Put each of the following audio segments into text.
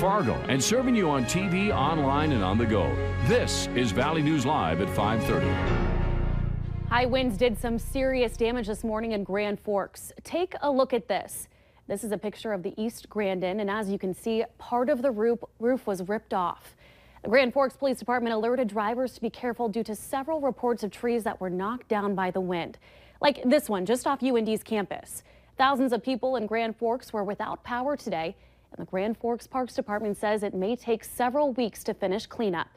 Fargo, and serving you on TV, online, and on the go. This is Valley News Live at 5:30. High winds did some serious damage this morning in Grand Forks. Take a look at this. This is a picture of the East Grand Inn, and as you can see, part of the roof was ripped off. The Grand Forks Police Department alerted drivers to be careful due to several reports of trees that were knocked down by the wind. Like this one just off UND's campus. Thousands of people in Grand Forks were without power today, and the Grand Forks Parks Department says it may take several weeks to finish cleanup.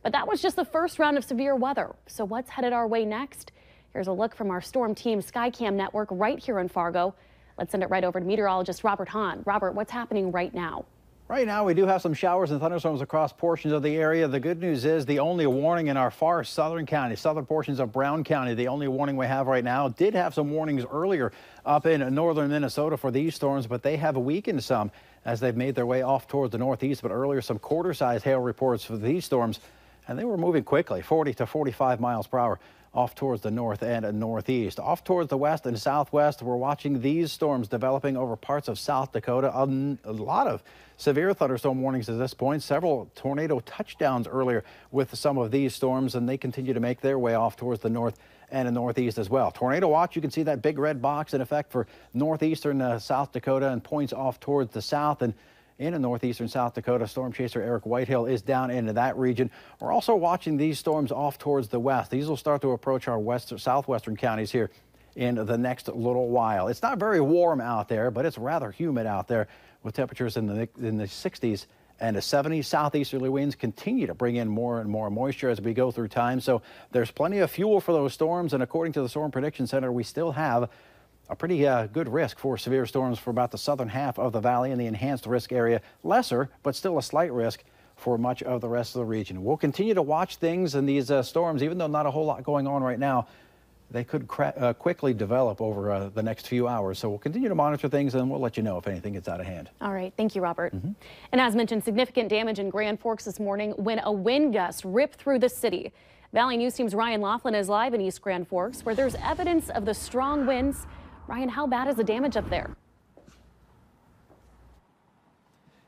But that was just the first round of severe weather. So what's headed our way next? Here's a look from our Storm Team Skycam network right here in Fargo. Let's send it right over to meteorologist Robert Hahn. Robert, what's happening right now? Right now, we do have some showers and thunderstorms across portions of the area. The good news is the only warning in our far southern county, southern portions of Brown County, the only warning we have right now, did have some warnings earlier up in northern Minnesota for these storms, but they have weakened some as they've made their way off towards the northeast. But earlier, some quarter-size hail reports for these storms, and they were moving quickly, 40 to 45 miles per hour. Off towards the north and northeast. Off towards the west and southwest, we're watching these storms developing over parts of South Dakota. A lot of severe thunderstorm warnings at this point. Several tornado touchdowns earlier with some of these storms, and they continue to make their way off towards the north and the northeast as well. Tornado watch, you can see that big red box in effect for northeastern South Dakota and points off towards the south. And in northeastern South Dakota, storm chaser Eric Whitehill is down into that region. We're also watching these storms off towards the west. These will start to approach our southwestern counties here in the next little while. It's not very warm out there, but it's rather humid out there with temperatures in the 60s and the 70s. Southeasterly winds continue to bring in more and more moisture as we go through time. So there's plenty of fuel for those storms. And according to the Storm Prediction Center, we still have a pretty good risk for severe storms for about the southern half of the valley and the enhanced risk area. Lesser, but still a slight risk for much of the rest of the region. We'll continue to watch things in these storms, even though not a whole lot going on right now. They could quickly develop over the next few hours. So we'll continue to monitor things, and we'll let you know if anything gets out of hand. All right. Thank you, Robert. And as mentioned, significant damage in Grand Forks this morning when a wind gust ripped through the city. Valley News Team's Ryan Laughlin is live in East Grand Forks, where there's evidence of the strong winds. Ryan, how bad is the damage up there?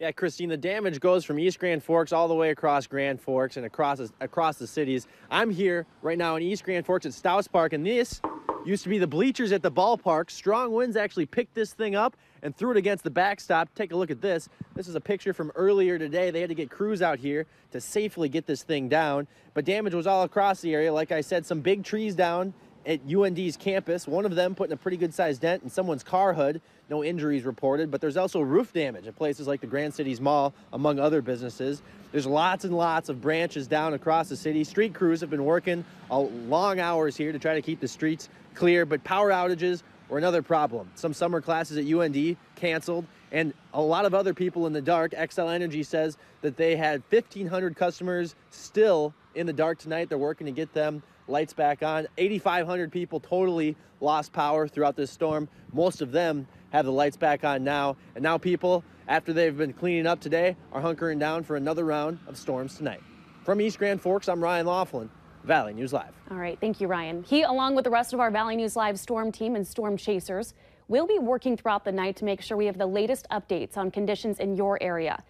Yeah, Christine, the damage goes from East Grand Forks all the way across Grand Forks and across the cities. I'm here right now in East Grand Forks at Stouts Park, and this used to be the bleachers at the ballpark. Strong winds actually picked this thing up and threw it against the backstop. Take a look at this. This is a picture from earlier today. They had to get crews out here to safely get this thing down, but damage was all across the area. Like I said, some big trees down at UND's campus, one of them putting a pretty good sized dent in someone's car hood. No injuries reported, but there's also roof damage at places like the Grand Cities Mall, among other businesses. There's lots and lots of branches down across the city. Street crews have been working long hours here to try to keep the streets clear, but power outages were another problem. Some summer classes at UND canceled, and a lot of other people in the dark. Xcel Energy says that they had 1,500 customers still in the dark tonight. They're working to get them lights back on. 8,500 people totally lost power throughout this storm. Most of them have the lights back on now. And now people, after they've been cleaning up today, are hunkering down for another round of storms tonight. From East Grand Forks, I'm Ryan Laughlin, Valley News Live. All right, thank you, Ryan. He, along with the rest of our Valley News Live storm team and storm chasers, will be working throughout the night to make sure we have the latest updates on conditions in your area.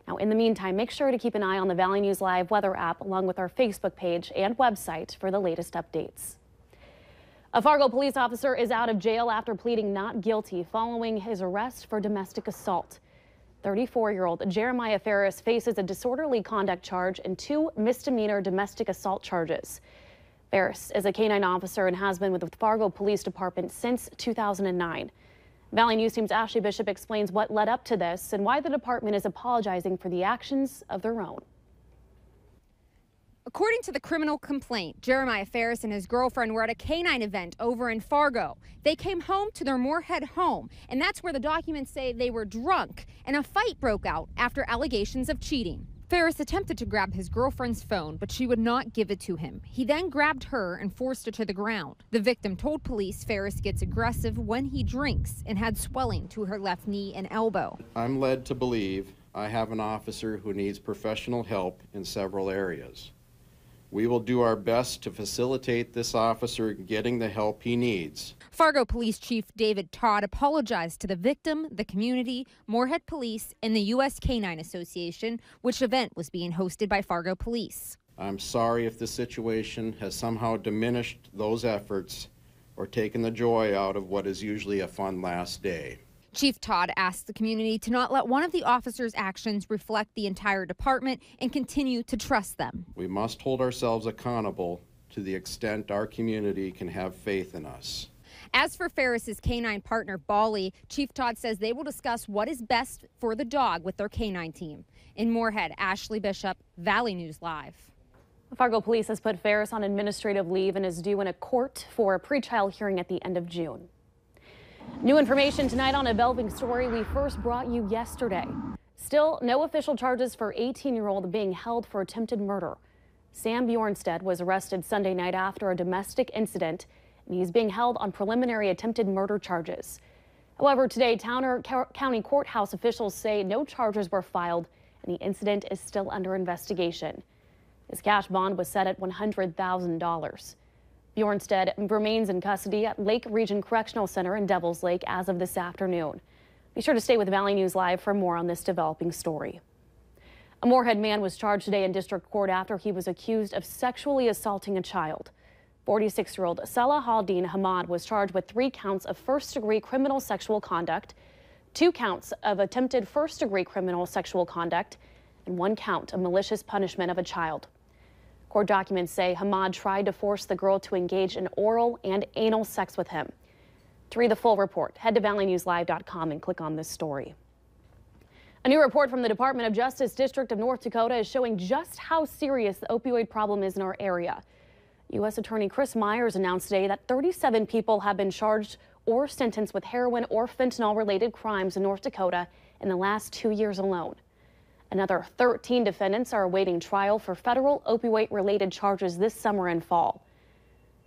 Now, in the meantime, make sure to keep an eye on the Valley News Live weather app along with our Facebook page and website for the latest updates. A Fargo police officer is out of jail after pleading not guilty following his arrest for domestic assault. 34-year-old Jeremiah Ferris faces a disorderly conduct charge and 2 misdemeanor domestic assault charges. Ferris is a K-9 officer and has been with the Fargo Police Department since 2009. Valley News Team's Ashley Bishop explains what led up to this and why the department is apologizing for the actions of their own. According to the criminal complaint, Jeremiah Ferris and his girlfriend were at a K-9 event over in Fargo. They came home to their Moorhead home, and that's where the documents say they were drunk, and a fight broke out after allegations of cheating. Ferris attempted to grab his girlfriend's phone, but she would not give it to him. He then grabbed her and forced her to the ground. The victim told police Ferris gets aggressive when he drinks and had swelling to her left knee and elbow. I'm led to believe I have an officer who needs professional help in several areas. We will do our best to facilitate this officer getting the help he needs. Fargo Police Chief David Todd apologized to the victim, the community, Moorhead Police, and the U.S. Canine Association, which event was being hosted by Fargo Police. I'm sorry if the situation has somehow diminished those efforts or taken the joy out of what is usually a fun last day. Chief Todd asked the community to not let one of the officers' actions reflect the entire department and continue to trust them. We must hold ourselves accountable to the extent our community can have faith in us. As for Ferris's canine partner, Bali, Chief Todd says they will discuss what is best for the dog with their canine team. In Moorhead, Ashley Bishop, Valley News Live. Fargo Police has put Ferris on administrative leave and is due in a court for a pretrial hearing at the end of June. New information tonight on a developing story we first brought you yesterday. Still, no official charges for 18-year-old being held for attempted murder. Sam Bjornstedt was arrested Sunday night after a domestic incident, and he's being held on preliminary attempted murder charges. However, today, Towner County Courthouse officials say no charges were filed, and the incident is still under investigation. His cash bond was set at $100,000. Bjornstedt remains in custody at Lake Region Correctional Center in Devils Lake as of this afternoon. Be sure to stay with Valley News Live for more on this developing story. A Moorhead man was charged today in district court after he was accused of sexually assaulting a child. 46-year-old Salah Haldin Hamad was charged with 3 counts of first-degree criminal sexual conduct, 2 counts of attempted first-degree criminal sexual conduct, and 1 count of malicious punishment of a child. Court documents say Hamad tried to force the girl to engage in oral and anal sex with him. To read the full report, head to valleynewslive.com and click on this story. A new report from the Department of Justice District of North Dakota is showing just how serious the opioid problem is in our area. U.S. Attorney Chris Myers announced today that 37 people have been charged or sentenced with heroin or fentanyl-related crimes in North Dakota in the last 2 years alone. Another 13 defendants are awaiting trial for federal opioid-related charges this summer and fall.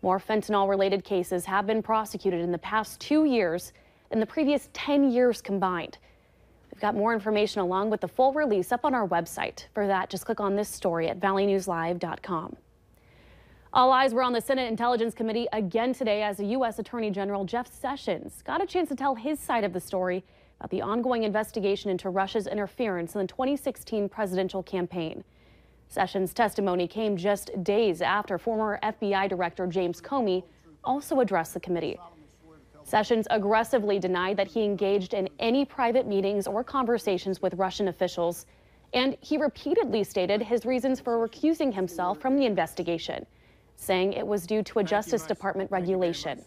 More fentanyl-related cases have been prosecuted in the past 2 years than the previous 10 years combined. We've got more information along with the full release up on our website. For that, just click on this story at valleynewslive.com. All eyes were on the Senate Intelligence Committee again today as the U.S. Attorney General Jeff Sessions got a chance to tell his side of the story about the ongoing investigation into Russia's interference in the 2016 presidential campaign. Sessions' testimony came just days after former FBI Director James Comey also addressed the committee. Sessions aggressively denied that he engaged in any private meetings or conversations with Russian officials, and he repeatedly stated his reasons for recusing himself from the investigation, saying it was due to a Justice Department regulation.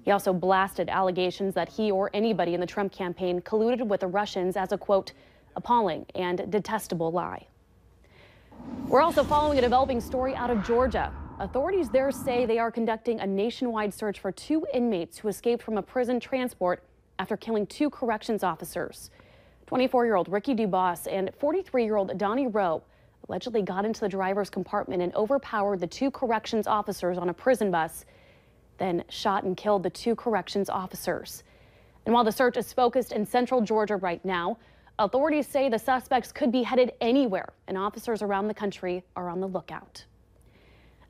He also blasted allegations that he or anybody in the Trump campaign colluded with the Russians as a, quote, appalling and detestable lie. We're also following a developing story out of Georgia. Authorities there say they are conducting a nationwide search for 2 inmates who escaped from a prison transport after killing 2 corrections officers. 24-year-old Ricky Dubas and 43-year-old Donnie Rowe allegedly got into the driver's compartment and overpowered the 2 corrections officers on a prison bus, then shot and killed the 2 corrections officers. And while the search is focused in central Georgia right now, authorities say the suspects could be headed anywhere, and officers around the country are on the lookout.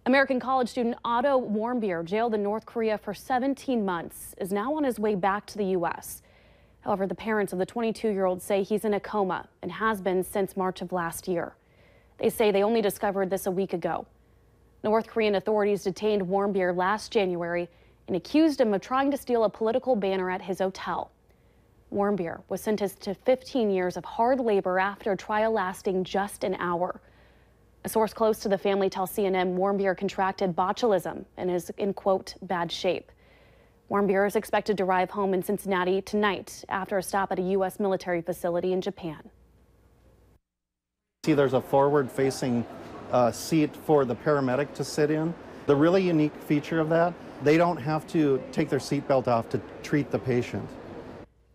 American college student Otto Warmbier, jailed in North Korea for 17 months, is now on his way back to the U.S. However, the parents of the 22-year-old say he's in a coma and has been since March of last year. They say they only discovered this a week ago. North Korean authorities detained Warmbier last January and accused him of trying to steal a political banner at his hotel. Warmbier was sentenced to 15 years of hard labor after a trial lasting just an hour. A source close to the family tells CNN Warmbier contracted botulism and is in, quote, bad shape. Warmbier is expected to arrive home in Cincinnati tonight after a stop at a U.S. military facility in Japan. See, there's a forward-facing seat for the paramedic to sit in. The really unique feature of that, they don't have to take their seatbelt off to treat the patient.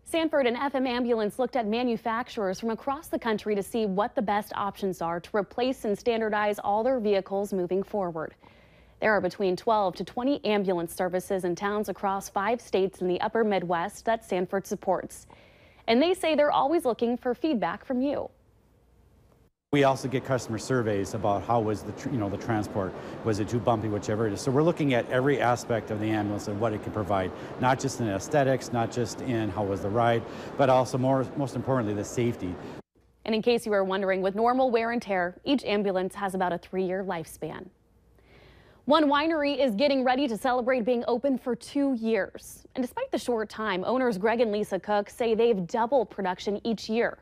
Sanford and FM Ambulance looked at manufacturers from across the country to see what the best options are to replace and standardize all their vehicles moving forward. There are between 12 to 20 ambulance services in towns across 5 states in the upper Midwest that Sanford supports. And they say they're always looking for feedback from you. We also get customer surveys about how was the transport, was it too bumpy, whichever it is. So we're looking at every aspect of the ambulance and what it can provide, not just in aesthetics, not just in how was the ride, but also most importantly, the safety. And in case you were wondering, with normal wear and tear, each ambulance has about a 3-year lifespan. One winery is getting ready to celebrate being open for 2 years. And despite the short time, owners Greg and Lisa Cook say they've doubled production each year.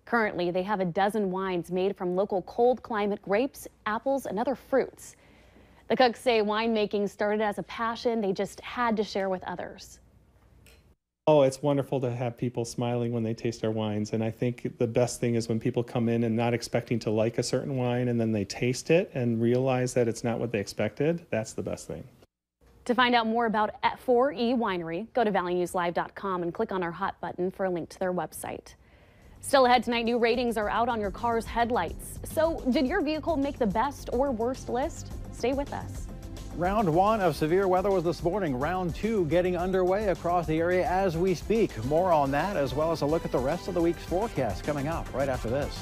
Currently, they have a dozen wines made from local cold climate grapes, apples, and other fruits. The Cooks say winemaking started as a passion they just had to share with others. Oh, it's wonderful to have people smiling when they taste our wines. And I think the best thing is when people come in and not expecting to like a certain wine and then they taste it and realize that it's not what they expected. That's the best thing. To find out more about 4E Winery, go to valleynewslive.com and click on our hot button for a link to their website. Still ahead tonight, new ratings are out on your car's headlights. So did your vehicle make the best or worst list? Stay with us. Round 1 of severe weather was this morning. Round 2 getting underway across the area as we speak. More on that, as well as a look at the rest of the week's forecast coming up right after this.